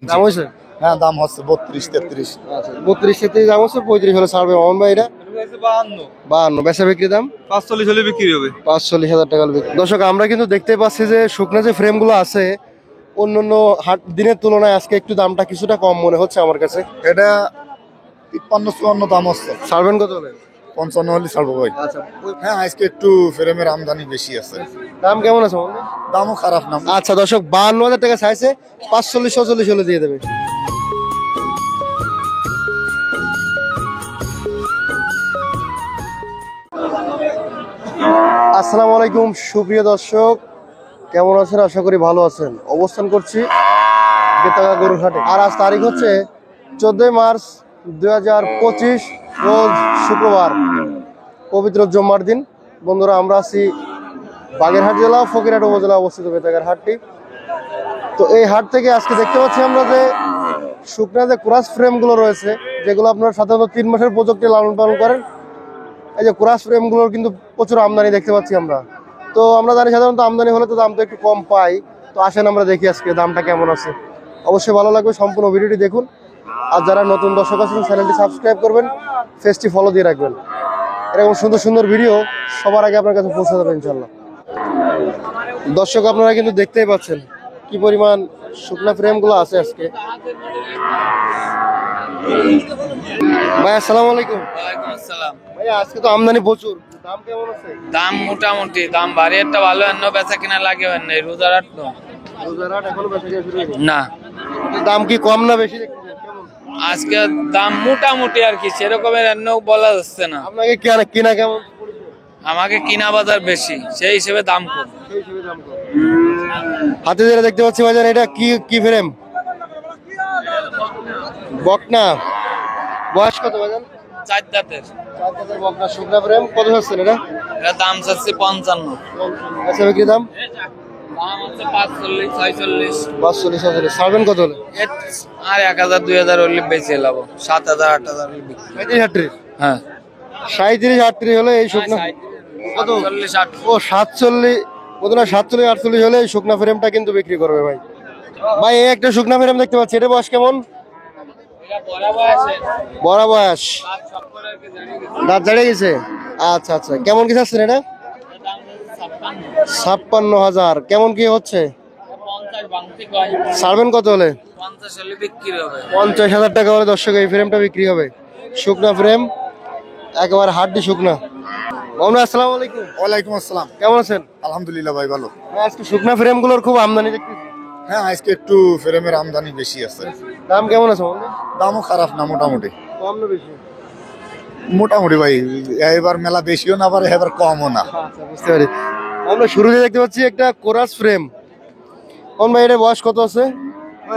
দাম হয়েছে? হ্যাঁ দাম হচ্ছে 32-33। আচ্ছা 32-33 দাম হচ্ছে, 35 হলে ছাড়বে মামুন ভাই। এটা 52 বেচা বিক্রি দাম 45 হলে বিক্রি হবে। 45,000 টাকা বিক্রি। দর্শক আমরা কিন্তু দেখতে পাচ্ছি যে শুকনা যে ফ্রেমগুলো আছে অন্যান্য হাট দিনের তুলনায় আজকে একটু দামটা কিছুটা কম মনে হচ্ছে আমার কাছে। এটা 53-54 দাম হচ্ছে। ছাড়বেন কত হলে? 55 হলে ছাড়বো ভাই। আচ্ছা হ্যাঁ আজকে একটু ফ্রেমের আমদানি বেশি আছে। দাম কেমন আছে মামুন ভাই? দামও খারাপ না। আচ্ছা দর্শক 52,000 টাকা চাইছে, 45-46 হলে দিয়ে দেবে। আসসালামু আলাইকুম সুপ্রিয় দর্শক, কেমন আছেন? আশা করি ভালো আছেন। অবস্থান করছি বেতাগা গরুর হাটে। আর আজ তারিখ হচ্ছে 14 মার্চ 2025, রোজ শুক্রবার, পবিত্র জুম্মার দিন। বন্ধুরা আমরা আছি বাগেরহাট জেলা ফকিরহাট উপজেলা অবস্থিত বেতাগার হাটটি। তো এই হাট থেকে আজকে দেখতে পাচ্ছি আমরা যে শুকনা যে ক্রাস ফ্রেমগুলো রয়েছে, যেগুলো আপনারা সাধারণত 3 মাসের প্রজেক্টে লালন পালন করেন, এই যে ক্রাস ফ্রেমগুলোর কিন্তু প্রচুর আমদানি দেখতে পাচ্ছি আমরা। তো আমরা জানি সাধারণত আমদানি হলে তো দামটা একটু কম পাই। তো আসেন আমরা দেখি আজকে দামটা কেমন আছে। অবশ্যই ভালো লাগবে, সম্পূর্ণ ভিডিওটি দেখুন। আর যারা নতুন দর্শক আছেন চ্যানেলটি সাবস্ক্রাইব করবেন, পেজটি ফলো দিয়ে রাখবেন। এরকম সুন্দর সুন্দর ভিডিও সবার আগে আপনার কাছে পৌঁছে যাবে ইনশাল্লাহ। দর্শক আপনারা কিন্তু দেখতেই পাচ্ছেন কি পরিমাণ শুকনা ফ্রেমগুলো আছে আজকে। ভাই আসসালামু আলাইকুম। ওয়ালাইকুম আসসালাম। ভাইয়া আজকে তো আমদানি প্রচুর, দাম কেমন আছে? দাম মোটামুটি, দাম ভারী একটা ভালো, অন্য বেচা কিনা লাগে না, রোজার হাট তো। রোজার হাট এখনো বেচা কেনা শুরু হয়নি। না, দাম কি কম না বেশি দেখতেছেন? কেমন আজকে দাম মোটামুটি আর কি, সেরকমের অন্য বলা যাচ্ছে না। আপনাকে কিনা কেমন পড়েছে? আমাকে কিনা বাজার বেশি, সেই হিসেবে দাম কম। সেই হিসেবে দাম কম। হাতে যেটা দেখতে পাচ্ছি ভাইজান, এটা কি কি ফ্রেম? বকনা। বয়স কত ভাইজান? 4 দাঁতের। 4 দাঁতের বকনা শুকনা ফ্রেম। কত হচ্ছেন এটা? এটা দাম চাচ্ছি 55। আচ্ছা বিক্রি দাম দাম হচ্ছে 45, 46। 45,000। ছাড়বেন কত হলে? আর 1000 2000 হলে বেঁচে লাভ, 7000 8000 হলে বিক্রি। 35-38। হ্যাঁ 37-38 হলে এই শুকনা কত? 47 80। ও 47, বোধহয় 47-48 হলে এই শুকনা ফ্রেমটা কিন্তু বিক্রি করবে ভাই। ভাই এই একটা শুকনা ফ্রেম দেখতে পাচ্ছি, এটা বয়স কেমন? এটা বরাবর আছে, বড় বয়স, দাঁত সব করে আর কি জানি গেছে। দাঁত ঝাড়ে গেছে। আচ্ছা আচ্ছা, কেমন কি চাচ্ছেন এটা? দাম হচ্ছে 56। 56,000। কেমন কি হচ্ছে? 50 ভাঙতি কয়। ছাড়বেন কত হলে? 50 হলে বিক্রি হবে। 50,000 টাকা হলে দর্শক এই ফ্রেমটা বিক্রি হবে। শুকনা ফ্রেম, একেবারে হাড্ডি শুকনা। আমরা আসসালামু আলাইকুম। ওয়ালাইকুম আসসালাম। কেমন আছেন? আলহামদুলিল্লাহ ভাই ভালো। ভাই, আজকে শুকনা ফ্রেমগুলোর খুব আমদানি দেখতেছি। হ্যাঁ আজকে একটু ফ্রেমের আমদানি বেশি আছে। দাম কেমন আছে বলুন? দামও খারাপ না, মোটামুটি। কম না বেশি? মোটামুটি ভাই, এবার মেলা বেশিও না আবার এবার কমও না। আচ্ছা বুঝতে পারি। আমরা শুরুতে দেখতে পাচ্ছি একটা কোরাস ফ্রেম। কোন ভাই এটা বয়স কত আছে?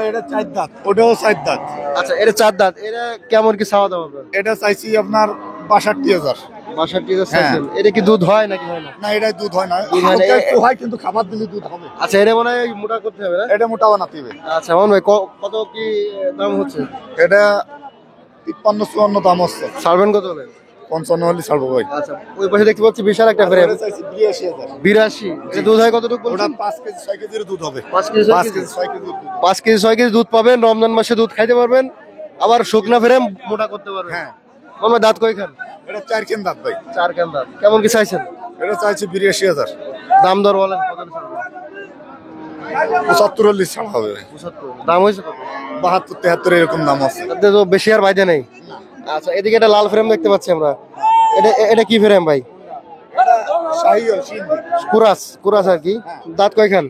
এটা 4 দাঁত, ওটাও 4 দাঁত। আচ্ছা এটা 4 দাঁত। এটা কেমন কি চাওয়া দাম আপনার? এটা চাইছি আপনার 62,000। 62,000 হ্যাঁ। চাইছেন। এটা কি দুধ হয় নাকি হয় না? না এটাই দুধ হয় না, দুধ হয় না, হালকা একটু হয় কিন্তু খাবার দিলে দুধ হবে। আচ্ছা এটা মনে হয় মোটা করতে হবে না? এটা মোটা বানাতে হবে। আচ্ছা মামুন ভাই কত কি দাম হচ্ছে? এটা 53-54 দাম হচ্ছে। ছাড়বেন কত হলে? 55 হলে ছাড়বো ভাই। আচ্ছা ওই পাশে দেখতে পাচ্ছি বিশাল একটা ফ্রেম, এটা চাইছি 82,000। 82। এটা দুধ হয় কতটুকু ওটা বলছেন? 5 কেজি 6 কেজির দুধ হবে। 5 কেজি 5 কেজি 6 কেজির দুধ। 5 কেজি 6 কেজি দুধ পাবেন। রমজান মাসে দুধ খাইতে পারবেন, আবার শুকনা ফ্রেম মোটা করতে পারবেন। হ্যাঁ মামুন ভাই দাঁত কয়খান? এটা 4 কেন দাঁত ভাই। 4 কান দাঁত। কেমন কি চাইছেন? এটা চাইছি 82,000। দাম দর বলেন কত ছাড়বেন? 75 হলে ছাড়া হবে ভাই। 75। দাম হয়েছে কত? 72 73 এরকম দাম আছে। তাতে তো বেশি আর বাইদে নেই। আচ্ছা এদিকে একটা লাল ফ্রেম দেখতে পাচ্ছি আমরা। এটা কি ফ্রেম ভাই? শাহিওয়াল সিন্ধি। কুরাস আর কি। দাঁত কয়খান?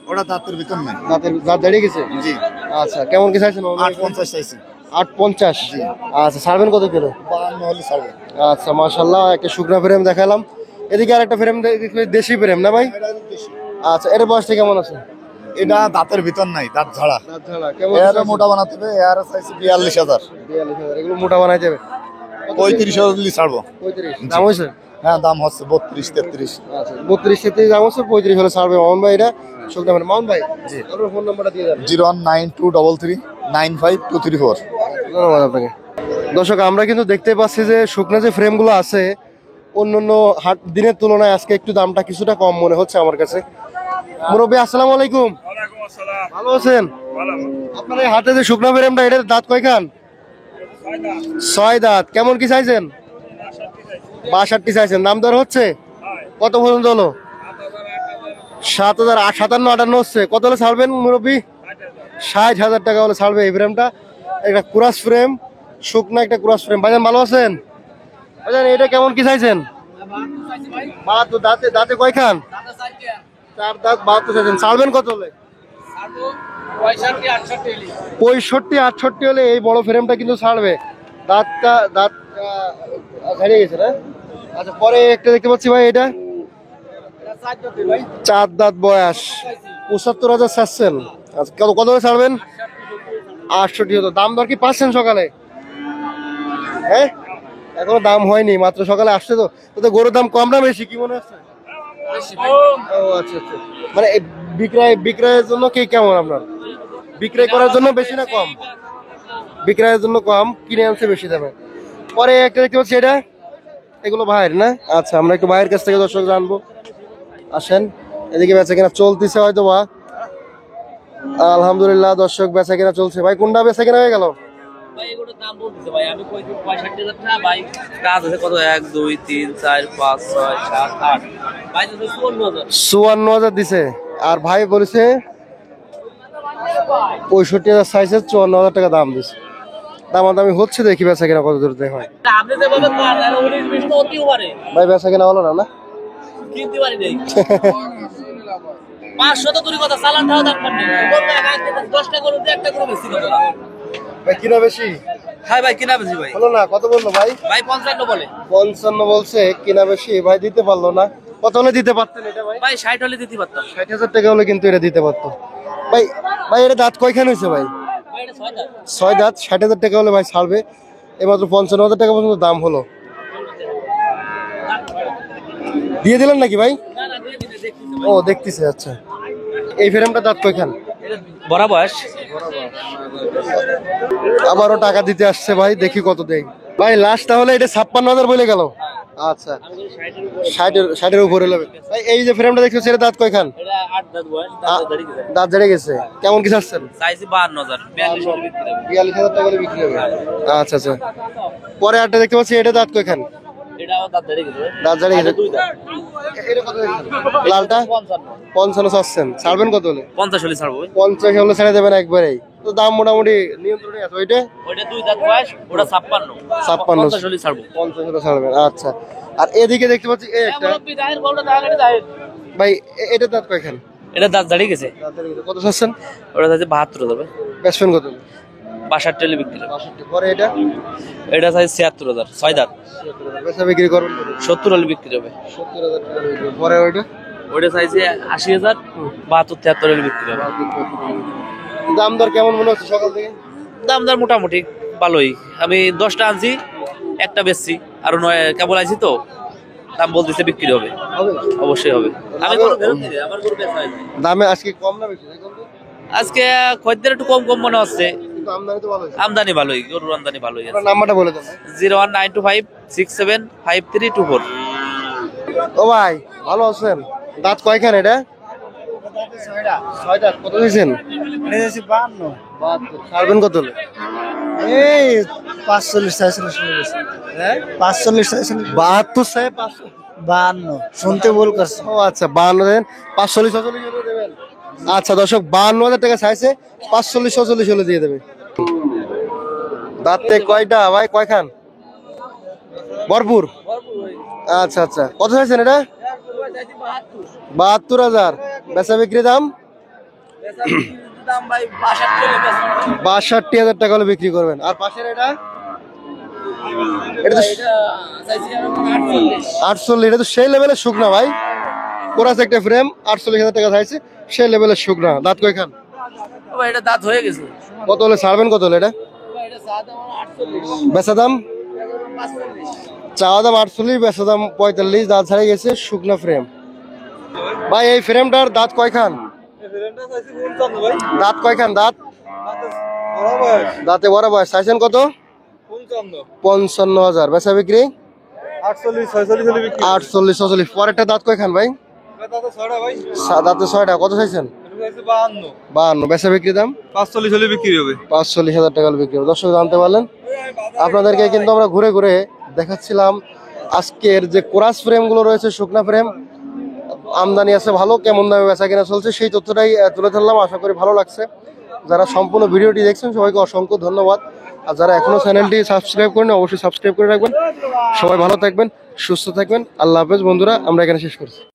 ওটা দাঁতের ভিতর নাই। দাঁত দাঁড়িয়ে গেছে। জি আচ্ছা কেমন কি চাইছেন? 850 চাইছি। 850। জি। আচ্ছা ছাড়বেন কত কিলো? 52 হলে ছাড়বে। আচ্ছা মাশাআল্লাহ, একটা শুকনা ফ্রেম দেখালাম। এদিকে আর একটা ফ্রেম দেশি ফ্রেম না ভাই? এটা বেশি। আচ্ছা এর বয়সটা কেমন আছে? এটা দাঁতের ভিতর নাই, দাঁত ঝাড়া। দাঁত ঝাড়া। কেমন এর মোটা বানাতে হবে, এর চাইছি 42,000। 42,000। এগুলো মোটা বানাই যাবে। 35 হলে ছাড়বো। 35 দাম হয়েছে? হ্যাঁ দাম হচ্ছে 32-33। আচ্ছা 32-33 দাম হচ্ছে, 35 হলে ছাড়বে মামুন ভাই। এটা শুকনা ফ্রেম। মামুন ভাই জি আপনার ফোন নাম্বারটা দিয়ে দেন। 01923395234। ধন্যবাদ আপনাকে। দর্শক আমরা কিন্তু দেখতে পাচ্ছি যে শুকনা যে ফ্রেমগুলো আছে অন্যান্য হাট দিনের তুলনায় আজকে একটু দামটা কিছুটা কম মনে হচ্ছে আমার কাছে। মুরব্বী আসসালামু আলাইকুম। ওয়ালাইকুম আসসালাম। ভালো আছেন? আপনার এই হাতে যে শুকনো ফ্রেমটা, এটার দাঁত কয়খান? 6 দাঁত। কেমন কি চাইছেন? 62 চাইছেন। দাম দর হচ্ছে কত পর্যন্ত হলো? 7,000, 57, 58 হচ্ছে। কত হলে ছাড়বেন মুরব্বী? 60,000 টাকা হলে ছাড়বে এই ফ্রেমটা। একটা ক্রস ফ্রেম, শুকনো একটা ক্রস ফ্রেম। ভাইজান ভালো আছেন? ভাইজান এটা কেমন কি চাইছেন? 72 দাঁতে। দাঁতে কয়খান? 4 দাঁত, 72 চাইছেন। ছাড়বেন কত হলে? 65, 68 হলে এই বড় ফ্রেমটা কিন্তু ছাড়বে। দাঁত ঝাড়িয়ে গেছে না? আচ্ছা, পরে একটা দেখতে পাচ্ছি ভাই, এটা 4 দাঁত বয়স, 75,000 চাচ্ছেন। আচ্ছা, কত করে ছাড়বেন? 68 হতো। দাম দর কি পাচ্ছেন সকালে? হ্যাঁ, এখনো দাম হয়নি, মাত্র সকালে আসছে। তো গরুর দাম কম না বেশি কি মনে হচ্ছে? ও আচ্ছা আচ্ছা, মানে বিক্রয়ের জন্য কি কেমন আপনার? বিক্রয় করার জন্য বেশি না কম? বিক্রয়ের জন্য কম, কিনে আনছে বেশি দামে। পরে একটা দেখতে পাচ্ছি, এটা এগুলো ভাইয়ের না? আচ্ছা, আমরা একটু ভাইয়ের কাছ থেকে দর্শক জানবো। আসেন, এদিকে বেচা কেনা চলতেছে হয়তো বা। আলহামদুলিল্লাহ দর্শক, বেচা কেনা চলছে। ভাই কোনটা বেচা কেনা হয়ে গেল? ভাই এগুলোর দাম বলতেছে ভাই, আমি কই 65,000 টাকা ভাই। কাজ আছে কত? 1 2 3 4 5 6 7 8 ভাই তো 54,000। 54,000 দিছে। আর ভাই বলেছে 65,000 চাইছে, 54,000 টাকা দাম দিছে। দামাদামি হচ্ছে, দেখি বেচা কেনা কত দূর হয়। আপনি যে বলেন না 19 20 তো অতিও পারে, ভাই বেচা কেনা হলো না? না কিনতে পারি নাই। 500 তো দূরের কথা, চালান খাওয়া দরকার নেই। বলতে 10টা গরু দিয়ে একটা গরু বেশি কত? ভাই কিনা বেশি? হ্যাঁ ভাই কিনা বেশি ভাই। হলো না? কত বললো ভাই? ভাই 55 বলে। 55 বলছে, কিনা বেশি। ভাই দিতে পারলো না। কত হলে দিতে পারতেন এটা ভাই? ভাই 60 হলে দিতে পারতাম। 60,000 টাকা হলে কিন্তু এটা দিতে পারতো ভাই। ভাই এটা দাঁত কয়খান হয়েছে ভাই? ভাই এটা 6 দাম। 6 দাঁত। 60,000 টাকা হলে ভাই ছাড়বে। এমাত্র 55,000 টাকা পর্যন্ত দাম হলো। দিয়ে দিলেন নাকি ভাই? না না দিয়ে দিতে দেখতেছি। ও দেখতেছে। আচ্ছা, এই ফ্রেমটা দাঁত কয়খান? এটা বড় বয়স। আবারও টাকা দিতে আসছে ভাই, দেখি কত দেয় ভাই। লাস্ট তাহলে এটা 56,000 বলে গেল। আচ্ছা, 60-এর উপরে নেবে ভাই। এই যে ফ্রেমটা দেখছো, সেটা দাঁত কয়খান? এটা 8 দাঁত বয়স, দাঁত দাঁড়িয়ে গেছে। দাঁত ঝরে গেছে। কেমন কি চাচ্ছেন? চাইছি 52,000, 42 হলে বিক্রি হবে। 42,000 টাকা করে বিক্রি হবে। আচ্ছা আচ্ছা, পরে আরটা দেখতে পাচ্ছি, এটা দাঁত কয়খান? এটাও দাঁত দাঁড়িয়ে গেছে। দাঁত ঝরে গেছে। 2 দাঁত। এটা কত চাচ্ছেন? লালটা 55 55 চাচ্ছেন। ছাড়বেন কত হলে? 50 হলে ছাড়বো। 50 হলে ছেড়ে দেবেন একবারেই? তো দাম মোটামুটি নিয়ন্ত্রণে আছে। ওইটা ওইটা 2 দাঁত বয়স, ওটা 56। 56 50 হলে ছাড়বো। 50 হলে ছাড়বেন। আচ্ছা, আর এদিকে দেখতে পাচ্ছি এই একটা মুরব্বি দায়ের গরুটা দাগাড়ি দায়ের। ভাই, এটা দাঁত কয়খান? এটা দাঁত দাঁড়িয়ে গেছে। দাঁত ঝরে গেছে। কত চাচ্ছেন? ওটা চাইছে 72 হবে। বেচবেন কত? 62 হলে বিক্রি হবে। 62। পরে এটা এটা চাইছে 76,000, 6 দাঁত। বেচা বিক্রি করবেন কত? 70 হলে বিক্রি হবে। 70,000 টাকা বিক্রি। পরে ওইটা ওটা চাইছে 80,000, 72 73 হলে বিক্রি হবে। দাম দর কেমন মনে হচ্ছে সকাল থেকে? দাম দর মোটামুটি ভালোই। আমি 10টা আনছি, একটা বেচছি, আরো 9 কেবল আইছি তো। দাম বলতেছে বিক্রি হবে। হবে? অবশ্যই হবে। আমি গরু ফেরত দিই, আমার গরু বেচা হয় না। দামে আজকে কম না বেশি দেখুন তো? আজকে খদ্দের একটু কম কম মনে হচ্ছে। কিন্তু আমদানি তো ভালো হয়েছে। আমদানি ভালোই, গরুর আমদানি ভালোই আছে। আপনার নাম্বারটা বলে দেন। 01925675324। ও ভাই ভালো আছেন? দাঁত কয়খান এটা? 6 দাঁত। কত দিয়েছেন? 52 ছাড়বেন কত হলে? এই 45 46 লেগেছে। হ্যাঁ, 45 46 72 চাই 500। 52 শুনতে ভুল করছে। ও আচ্ছা, 52 দেন। 45 46 হলে দেবেন? আচ্ছা দর্শক, 52,000 টাকা চাইছে, 45 46 হলে দিয়ে দেবে। দাঁতে কয়টা ভাই? কয়খান? ভরপুর। আচ্ছা আচ্ছা, কত চাইছেন এটা? 72,000। বেচা বিক্রি দাম 62,000 টাকা হলে বিক্রি করবেন। আর পাশের এটা? এটা তো 48। এটা তো সেই লেভেলের শুকনা ভাই। কোরাস একটা ফ্রেম, 48,000 টাকা চাইছে, সেই লেভেলের শুকনা। দাঁত কয়খান? এটা দাঁত হয়ে গেছে। কত হলে ছাড়বেন কত হলে এটা? বেচা দাম? চাওয়া দাম 48, বেচা দাম 45। দাঁত ছাড়ে গেছে, শুকনা ফ্রেম। ভাই এই ফ্রেমটার দাঁত কয়খান? দাঁত কয়খান? দাঁত দাঁতে বড় বয়স। চাইছেন কত? 55,000। বেচা বিক্রি 48 46 হলে বিক্রি। 48 46। পরেরটা দাঁত কয়খান ভাই? দাদা 6টা ভাই। দাঁতে 6টা। কত চাইছেন? 52 বেচা বিক্রি দাম 45 হলে বিক্রি হবে। 45,000 টাকা বিক্রি হবে। দর্শক জানতে পারলেন, আপনাদেরকে কিন্তু আমরা ঘুরে ঘুরে দেখাচ্ছিলাম আজকের যে কোরাস ফ্রেম গুলো রয়েছে, শুকনা ফ্রেম আমদানি আছে ভালো, কেমন দামে বেচা কেনা চলছে সেই তথ্যটাই তুলে ধরলাম। আশা করি ভালো লাগছে। যারা সম্পূর্ণ ভিডিওটি দেখছেন সবাইকে অসংখ্য ধন্যবাদ। আর যারা এখনো চ্যানেলটি সাবস্ক্রাইব করেন অবশ্যই সাবস্ক্রাইব করে রাখবেন। সবাই ভালো থাকবেন, সুস্থ থাকবেন। আল্লাহ হাফেজ বন্ধুরা, আমরা এখানে শেষ করছি।